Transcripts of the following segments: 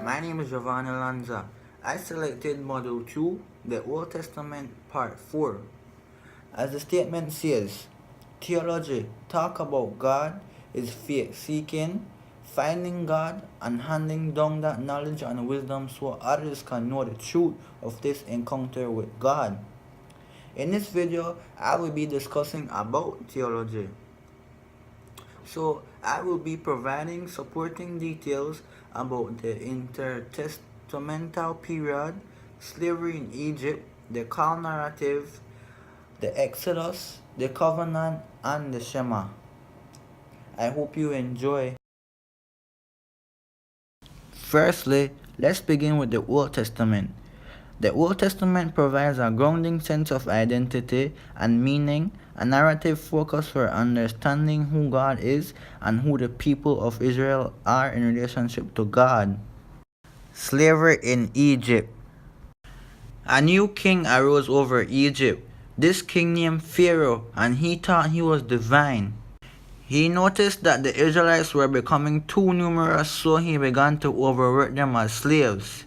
My name is Giovanni Lanza. I selected Module 2, the Old Testament Part 4. As the statement says, theology talk about God is faith seeking, finding God, and handing down that knowledge and wisdom so others can know the truth of this encounter with God. In this video, I will be discussing about theology. So I will be providing supporting details about the intertestamental period, slavery in Egypt, the call narrative, the Exodus, the covenant, and the Shema. I hope you enjoy. Firstly, let's begin with the Old Testament. The Old Testament provides a grounding sense of identity and meaning, a narrative focus for understanding who God is and who the people of Israel are in relationship to God. Slavery in Egypt. A new king arose over Egypt. This king named Pharaoh, and he thought he was divine. He noticed that the Israelites were becoming too numerous, so he began to overwork them as slaves.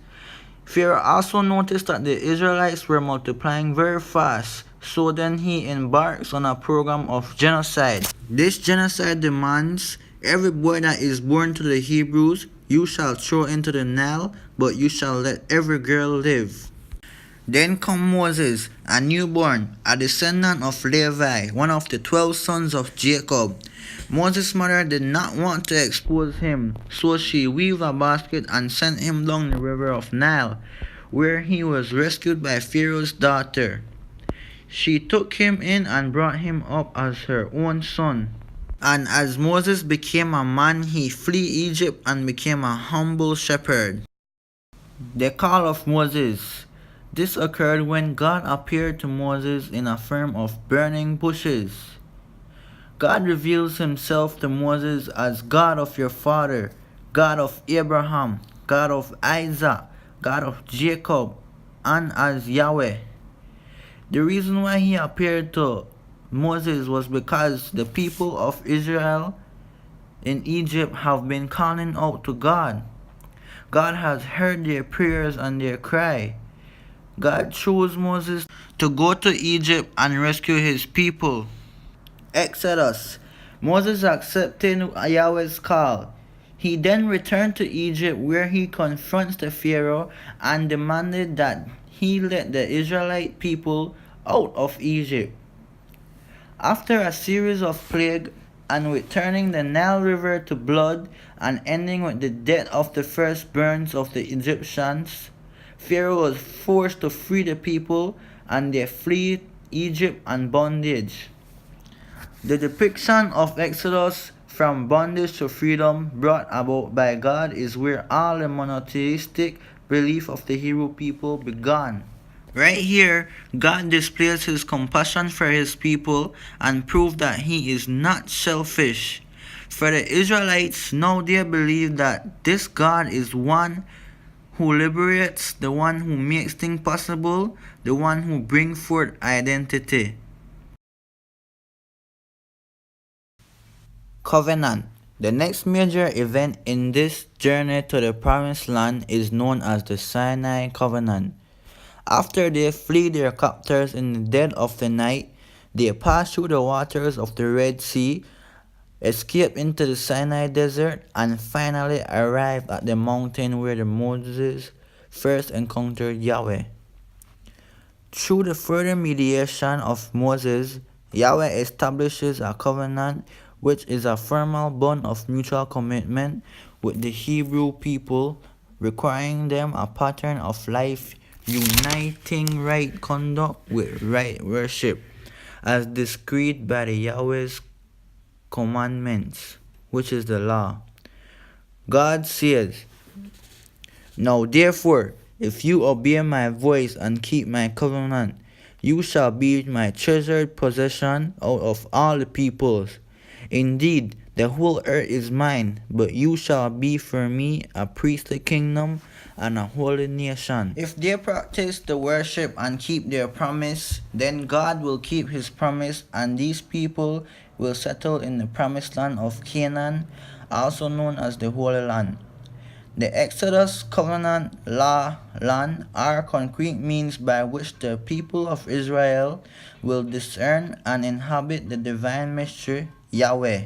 Pharaoh also noticed that the Israelites were multiplying very fast, so then he embarks on a program of genocide. This genocide demands every boy that is born to the Hebrews you shall throw into the Nile, but you shall let every girl live. Then come Moses, a newborn, a descendant of Levi, one of the 12 sons of Jacob. Moses' mother did not want to expose him, so she weaved a basket and sent him down the river of Nile, where he was rescued by Pharaoh's daughter. She took him in and brought him up as her own son. And as Moses became a man, he fled Egypt and became a humble shepherd. The call of Moses. This occurred when God appeared to Moses in a form of burning bushes. God reveals himself to Moses as God of your father, God of Abraham, God of Isaac, God of Jacob, and as Yahweh. The reason why he appeared to Moses was because the people of Israel in Egypt have been calling out to God. God has heard their prayers and their cry. God chose Moses to go to Egypt and rescue his people. Exodus. Moses accepted Yahweh's call. He then returned to Egypt, where he confronts the Pharaoh and demanded that he let the Israelite people out of Egypt. After a series of plagues, and with turning the Nile River to blood and ending with the death of the firstborns of the Egyptians, Pharaoh was forced to free the people, and they fled Egypt and bondage. The depiction of Exodus from bondage to freedom brought about by God is where all the monotheistic belief of the Hebrew people began. Right here, God displays his compassion for his people and proved that he is not selfish. For the Israelites, now they believe that this God is one who liberates, the one who makes things possible, the one who brings forth identity. Covenant. The next major event in this journey to the Promised Land is known as the Sinai Covenant. After they flee their captors in the dead of the night, they pass through the waters of the Red Sea, escape into the Sinai Desert, and finally arrive at the mountain where Moses first encountered Yahweh. Through the further mediation of Moses, Yahweh establishes a covenant, which is a formal bond of mutual commitment with the Hebrew people, requiring them a pattern of life uniting right conduct with right worship, as described by the Yahweh's commandments, which is the law. God says, "Now therefore, if you obey my voice and keep my covenant, you shall be my treasured possession out of all the peoples. Indeed, the whole earth is mine, but you shall be for me a priestly kingdom and a holy nation." If they practice the worship and keep their promise, then God will keep his promise, and these people will settle in the promised land of Canaan, also known as the Holy Land. The Exodus, covenant, law, land are concrete means by which the people of Israel will discern and inhabit the divine mystery, Yahweh.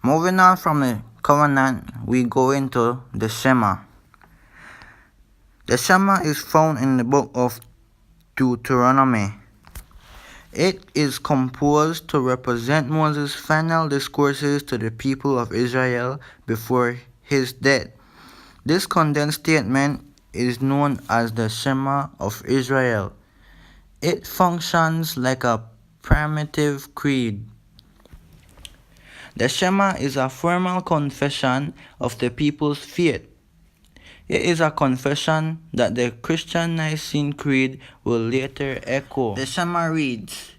Moving on from the covenant, we go into the Shema. The Shema is found in the book of Deuteronomy. It is composed to represent Moses' final discourses to the people of Israel before his death. This condensed statement is known as the Shema of Israel. It functions like a primitive creed. The Shema is a formal confession of the people's faith. It is a confession that the Christian Nicene Creed will later echo. The Shema reads,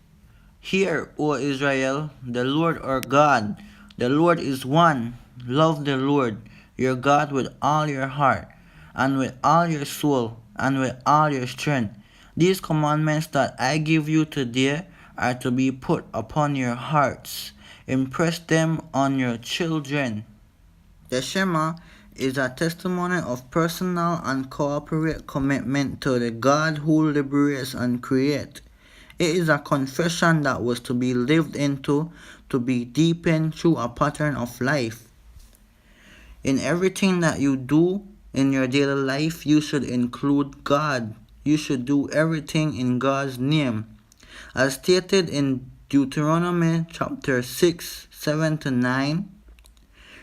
"Hear, O Israel, the Lord our God, the Lord is one. Love the Lord, your God with all your heart, and with all your soul, and with all your strength. These commandments that I give you today are to be put upon your hearts. Impress them on your children." The Shema is a testimony of personal and corporate commitment to the God who liberates and creates. It is a confession that was to be lived into, to be deepened through a pattern of life. In everything that you do in your daily life, you should include God. You should do everything in God's name. As stated in Deuteronomy chapter 6, 7 to 9,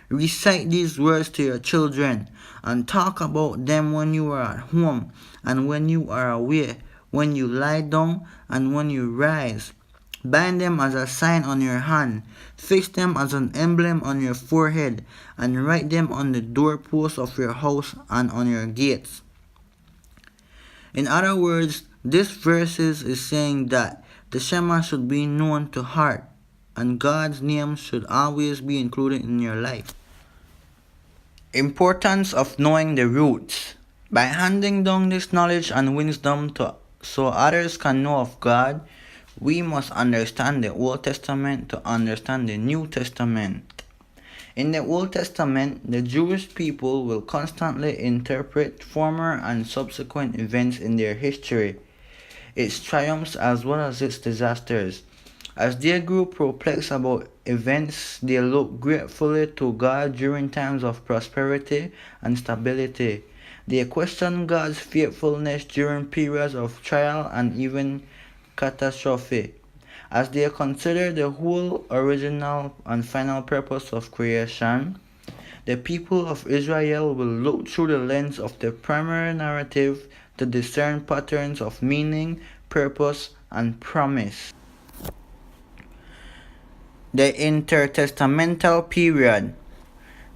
recite these words to your children and talk about them when you are at home and when you are away, when you lie down and when you rise. Bind them as a sign on your hand, fix them as an emblem on your forehead, and write them on the doorposts of your house and on your gates. In other words, this verse is saying that the Shema should be known to heart, and God's name should always be included in your life. Importance of knowing the roots. By handing down this knowledge and wisdom so others can know of God, we must understand the Old Testament to understand the New Testament. In the Old Testament, the Jewish people will constantly interpret former and subsequent events in their history, its triumphs as well as its disasters. As they grew perplexed about events, they looked gratefully to God during times of prosperity and stability. They questioned God's faithfulness during periods of trial and even catastrophe. As they considered the whole original and final purpose of creation, the people of Israel will look through the lens of the primary narrative to discern patterns of meaning, purpose, and promise. The intertestamental period.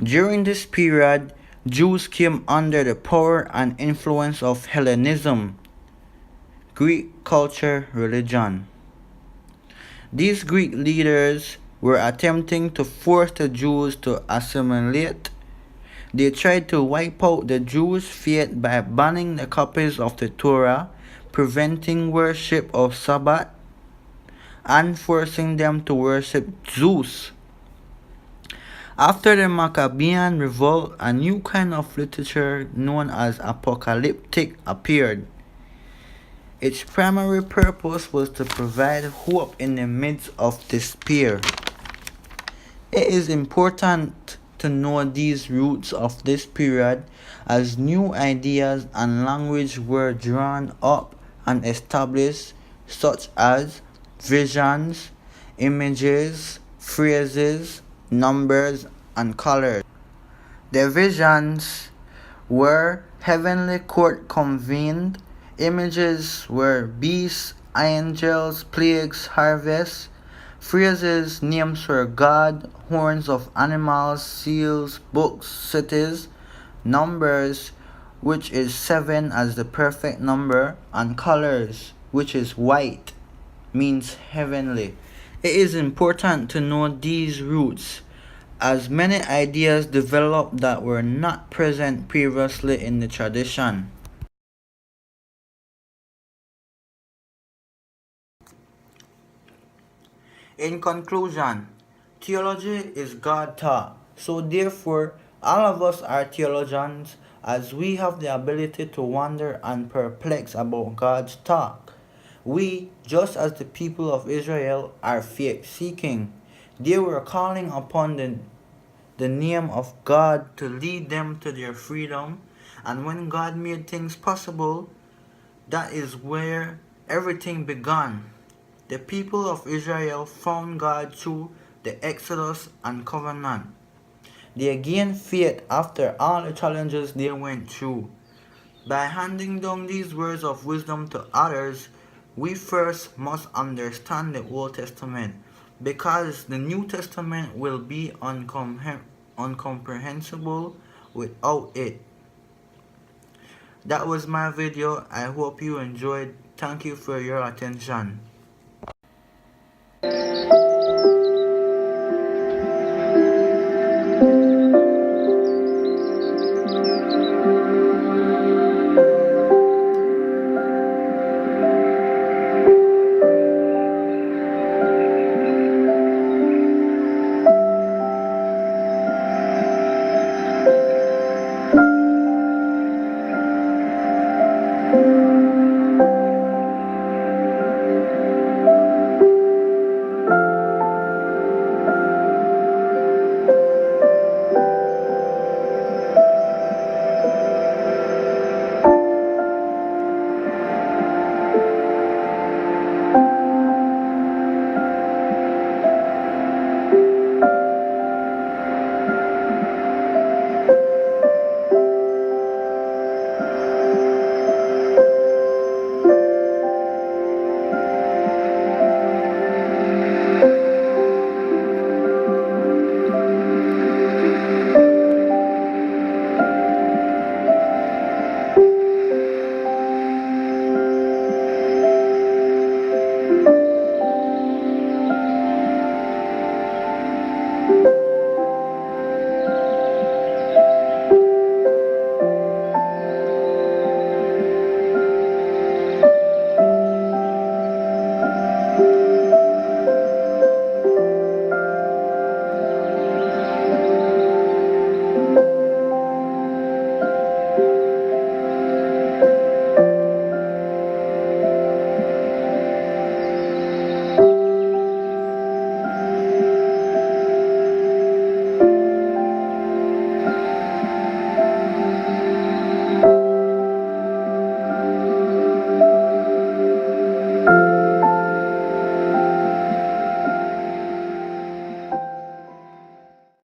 During this period, Jews came under the power and influence of Hellenism, Greek culture, religion. These Greek leaders were attempting to force the Jews to assimilate. They tried to wipe out the Jewish faith by banning the copies of the Torah, preventing worship of Sabbath, and forcing them to worship Zeus. After the Maccabean revolt, a new kind of literature known as apocalyptic appeared. Its primary purpose was to provide hope in the midst of despair. It is important to know these roots of this period as new ideas and language were drawn up and established, such as visions, images, phrases, numbers, and colors. The visions were heavenly court convened, images were beasts, angels, plagues, harvests, phrases, names for God, horns of animals, seals, books, cities, numbers, which is 7 as the perfect number, and colors, which is white, means heavenly. It is important to know these roots, as many ideas developed that were not present previously in the tradition. In conclusion, theology is God taught, so therefore, All of us are theologians, as we have the ability to wonder and perplex about God's talk. We, just as the people of Israel, are faith seeking. They were calling upon the name of God to lead them to their freedom, and when God made things possible, that is where everything began. The people of Israel found God through the Exodus and Covenant. They gained faith after all the challenges they went through. By handing down these words of wisdom to others, we first must understand the Old Testament, because the New Testament will be incomprehensible without it. That was my video. I hope you enjoyed. Thank you for your attention.